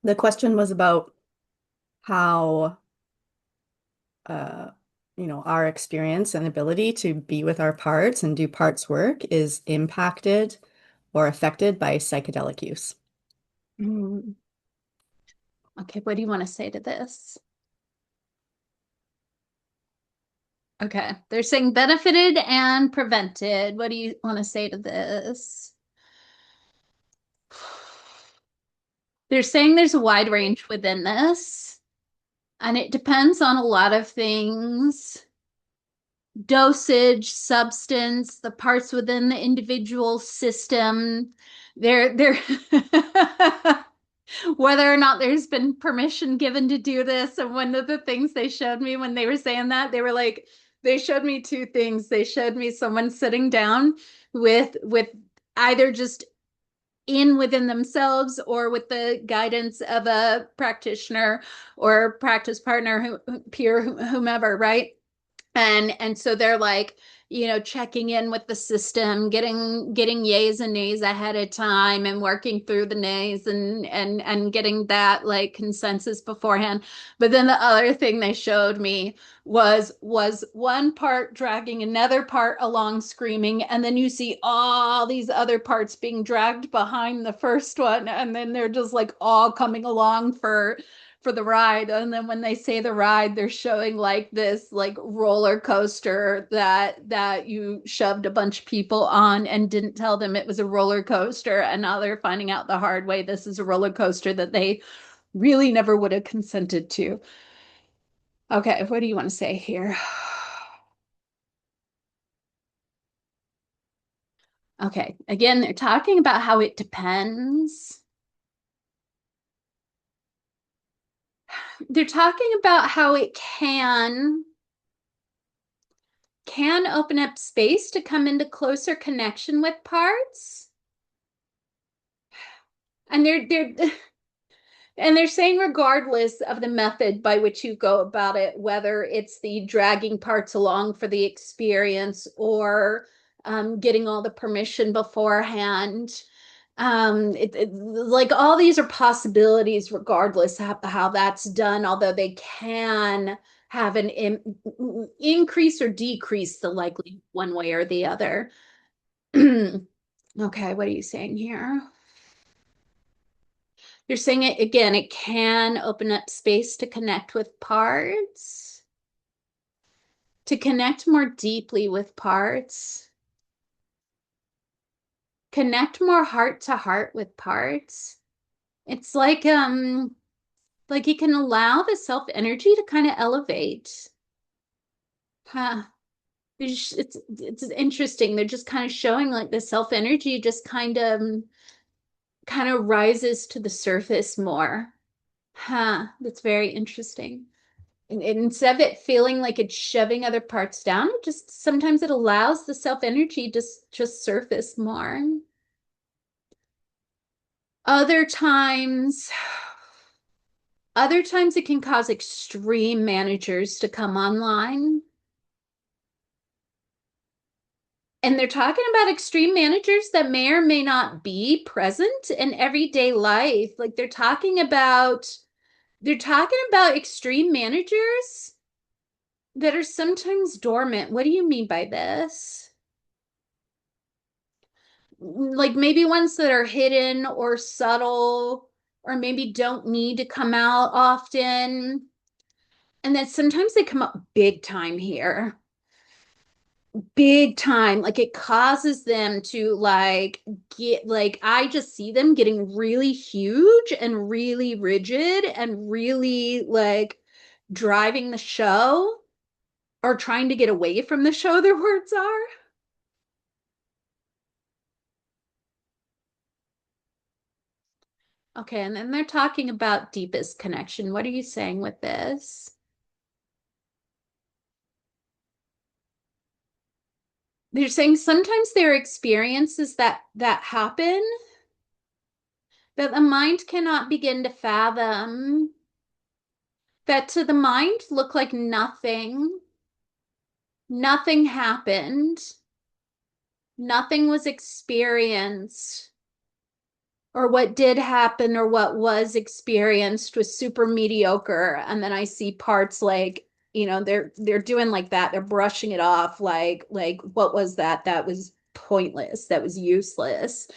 The question was about how, uh, our experience and ability to be with our parts and do parts work is impacted or affected by psychedelic use. Mm. Okay, what do you want to say to this? Okay, they're saying benefited and prevented. What do you want to say to this? They're saying there's a wide range within this, and it depends on a lot of things. Dosage, substance, the parts within the individual system. They're whether or not there's been permission given to do this. And one of the things they showed me when they were saying that, they were like, they showed me two things. They showed me someone sitting down with either just in within themselves or with the guidance of a practitioner or practice partner, peer, whomever, right? And so they're like, checking in with the system, getting yays and nays ahead of time and working through the nays and getting that like consensus beforehand. But then the other thing they showed me was one part dragging another part along screaming, and then you see all these other parts being dragged behind the first one, and then they're just like all coming along for the ride. And then when they say the ride, they're showing like this like roller coaster that you shoved a bunch of people on and didn't tell them it was a roller coaster, and now they're finding out the hard way this is a roller coaster that they really never would have consented to. Okay, what do you want to say here? Okay, again, they're talking about how it depends. They're talking about how it can open up space to come into closer connection with parts. And they're saying regardless of the method by which you go about it, whether it's the dragging parts along for the experience or getting all the permission beforehand, like all these are possibilities regardless how that's done, although they can have an increase or decrease the likely one way or the other. Okay, what are you saying here? You're saying it again, it can open up space to connect with parts, to connect more deeply with parts, connect more heart to heart with parts. It's like it can allow the self energy to kind of elevate. Huh. It's interesting. They're just kind of showing like the self energy just kind of rises to the surface more. Huh. That's very interesting. And instead of it feeling like it's shoving other parts down, it just sometimes it allows the self energy just surface more. Other times, other times it can cause extreme managers to come online. And they're talking about extreme managers that may or may not be present in everyday life. Like they're talking about extreme managers that are sometimes dormant. What do you mean by this? Like maybe ones that are hidden or subtle or maybe don't need to come out often. And then sometimes they come up big time here. Big time. Like it causes them to like get like I just see them getting really huge and really rigid and really like driving the show or trying to get away from the show, their words are. Okay, and then they're talking about deepest connection. What are you saying with this? They're saying sometimes there are experiences that happen that the mind cannot begin to fathom, that to the mind look like nothing happened, nothing was experienced, or what did happen or what was experienced was super mediocre. And then I see parts like, they're doing like that. They're brushing it off like what was that? That was pointless. That was useless.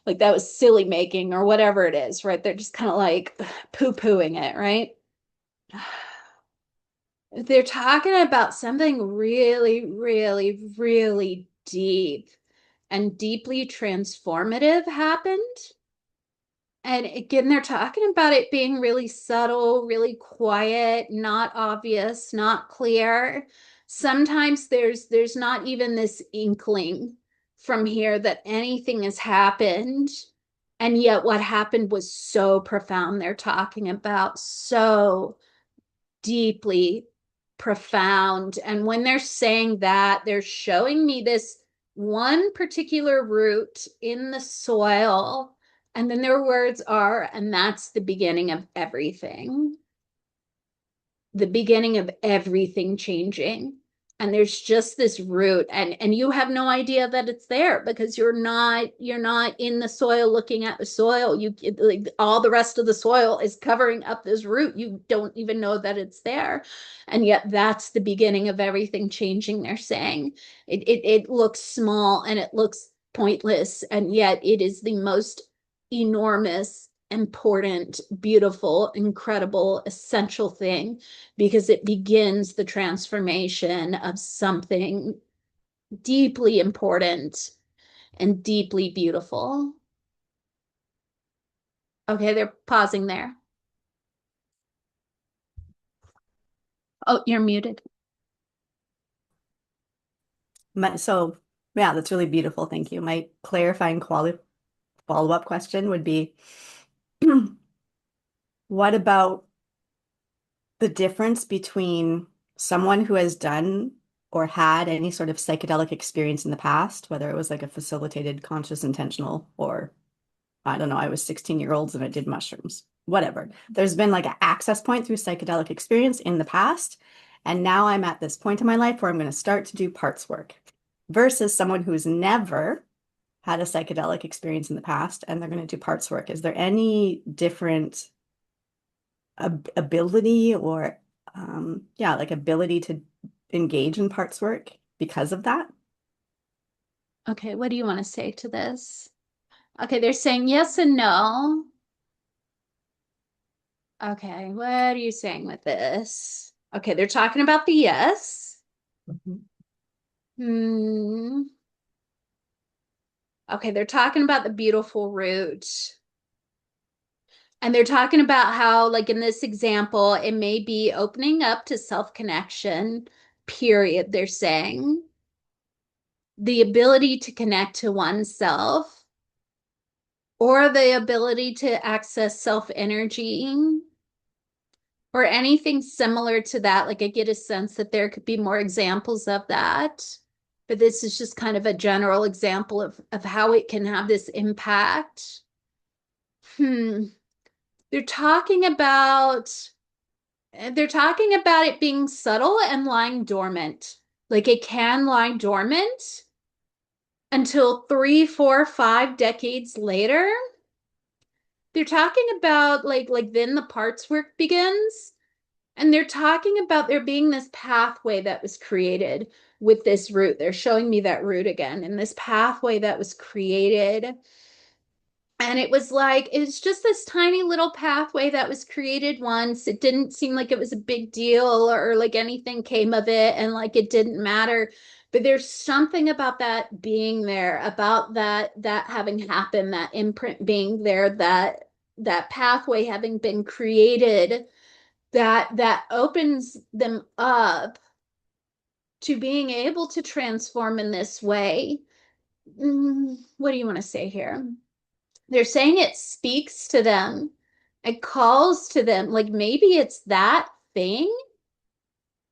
Like that was silly making or whatever it is, right? They're just kind of like poo-pooing it, right? They're talking about something really, really, really deep and deeply transformative happened. And again, they're talking about it being really subtle, really quiet, not obvious, not clear. Sometimes there's not even this inkling from here that anything has happened. And yet what happened was so profound. They're talking about so deeply profound. And when they're saying that, they're showing me this one particular root in the soil. And then their words are, and that's the beginning of everything, the beginning of everything changing. And there's just this root, and you have no idea that it's there because you're not in the soil looking at the soil. You like all the rest of the soil is covering up this root. You don't even know that it's there. And yet that's the beginning of everything changing, they're saying. It looks small and it looks pointless, and yet it is the most enormous, important, beautiful, incredible, essential thing because it begins the transformation of something deeply important and deeply beautiful. Okay, they're pausing there. Oh, you're muted. So, yeah, that's really beautiful. Thank you. My clarifying quali follow-up question would be, what about the difference between someone who has done or had any sort of psychedelic experience in the past, whether it was like a facilitated, conscious, intentional, or I don't know, I was 16-year-olds and I did mushrooms, whatever. There's been like an access point through psychedelic experience in the past. And now I'm at this point in my life where I'm going to start to do parts work versus someone who's never had a psychedelic experience in the past and they're going to do parts work. Is there any different ability or, yeah, like ability to engage in parts work because of that? Okay, what do you want to say to this? Okay, they're saying yes and no. Okay, what are you saying with this? Okay, they're talking about the yes. Mhm. Hmm. Okay, they're talking about the beautiful root. And they're talking about how, like in this example, it may be opening up to self-connection, period, they're saying. The ability to connect to oneself or the ability to access self-energy or anything similar to that. Like I get a sense that there could be more examples of that. But this is just kind of a general example of how it can have this impact. Hmm. They're talking about they're talking about it being subtle and lying dormant. Like it can lie dormant until 3, 4, 5 decades later. They're talking about like then the parts work begins. And they're talking about there being this pathway that was created with this root. They're showing me that root again, and this pathway that was created. And it was like, it's just this tiny little pathway that was created once. It didn't seem like it was a big deal or like anything came of it and like it didn't matter. But there's something about that being there, about that having happened, that imprint being there, that pathway having been created, that opens them up to being able to transform in this way. What do you want to say here? They're saying it speaks to them. It calls to them. Like maybe it's that thing.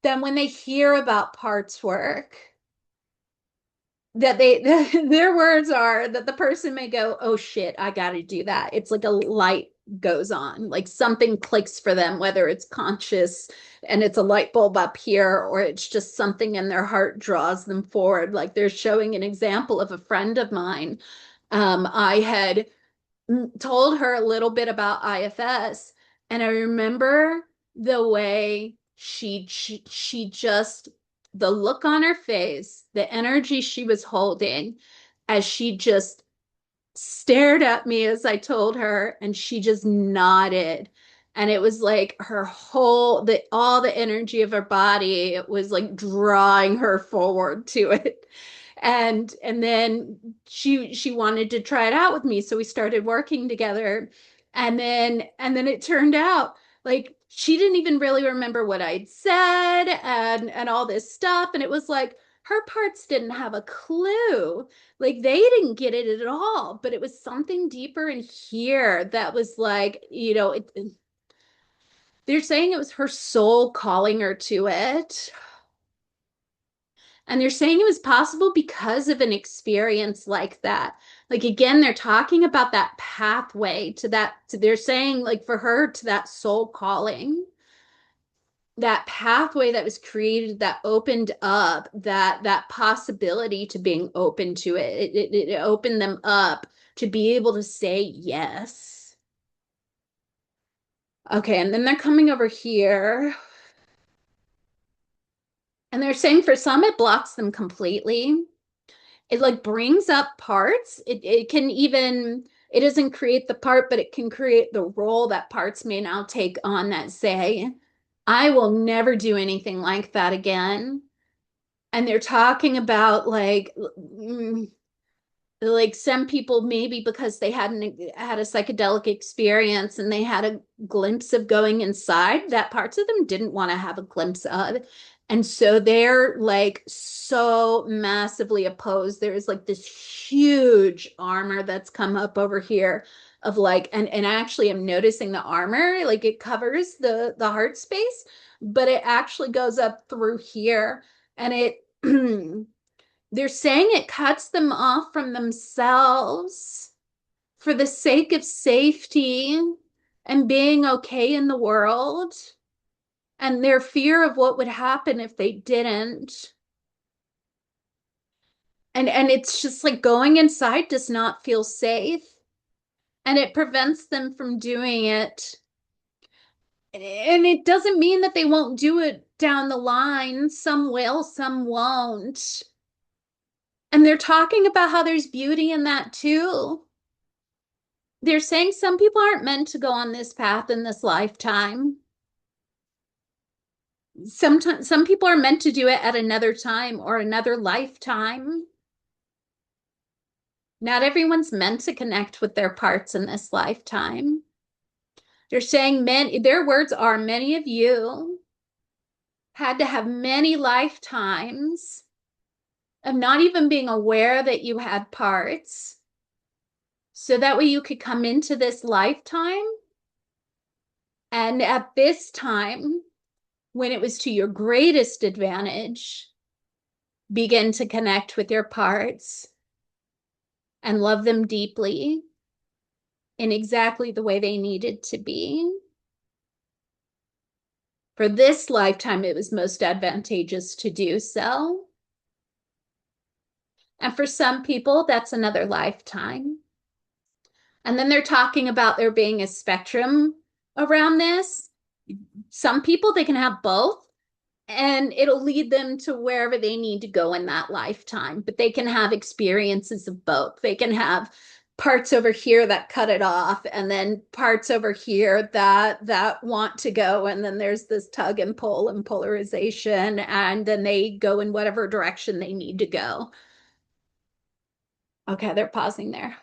Then when they hear about parts work, that they their words are that the person may go, oh shit, I got to do that. It's like a light goes on, like something clicks for them, whether it's conscious and it's a light bulb up here, or it's just something in their heart draws them forward. Like they're showing an example of a friend of mine. I had told her a little bit about IFS, and I remember the way she just, the look on her face, the energy she was holding as she just stared at me as I told her, and she just nodded. And it was like her whole, the all the energy of her body, it was like drawing her forward to it. And then she wanted to try it out with me. So we started working together. And then it turned out like she didn't even really remember what I'd said and all this stuff. And it was like her parts didn't have a clue, like they didn't get it at all, but it was something deeper in here that was like, they're saying it was her soul calling her to it. And they're saying it was possible because of an experience like that. Like again, they're talking about that pathway to that, they're saying like for her to that soul calling, that pathway that was created that opened up that possibility to being open to it. It opened them up to be able to say yes. Okay, and then they're coming over here and they're saying for some it blocks them completely. It like brings up parts. It can even, it doesn't create the part, but it can create the role that parts may now take on that say, I will never do anything like that again. And they're talking about like some people maybe because they hadn't had a psychedelic experience and they had a glimpse of going inside that parts of them didn't want to have a glimpse of, and so they're like so massively opposed. There's like this huge armor that's come up over here of like, and actually I'm noticing the armor like it covers the heart space, but it actually goes up through here, and it they're saying it cuts them off from themselves for the sake of safety and being okay in the world, and their fear of what would happen if they didn't. And it's just like going inside does not feel safe, and it prevents them from doing it. And it doesn't mean that they won't do it down the line. Some will, some won't. And they're talking about how there's beauty in that too. They're saying some people aren't meant to go on this path in this lifetime. Sometimes some people are meant to do it at another time or another lifetime. Not everyone's meant to connect with their parts in this lifetime. They're saying many, their words are many of you had to have many lifetimes of not even being aware that you had parts. So that way you could come into this lifetime, and at this time, when it was to your greatest advantage, begin to connect with your parts and love them deeply in exactly the way they needed to be. For this lifetime, it was most advantageous to do so. And for some people, that's another lifetime. And then they're talking about there being a spectrum around this. Some people, they can have both, and it'll lead them to wherever they need to go in that lifetime. But they can have experiences of both. They can have parts over here that cut it off, and then parts over here that want to go, and then there's this tug and pull and polarization, and then they go in whatever direction they need to go. Okay, they're pausing there.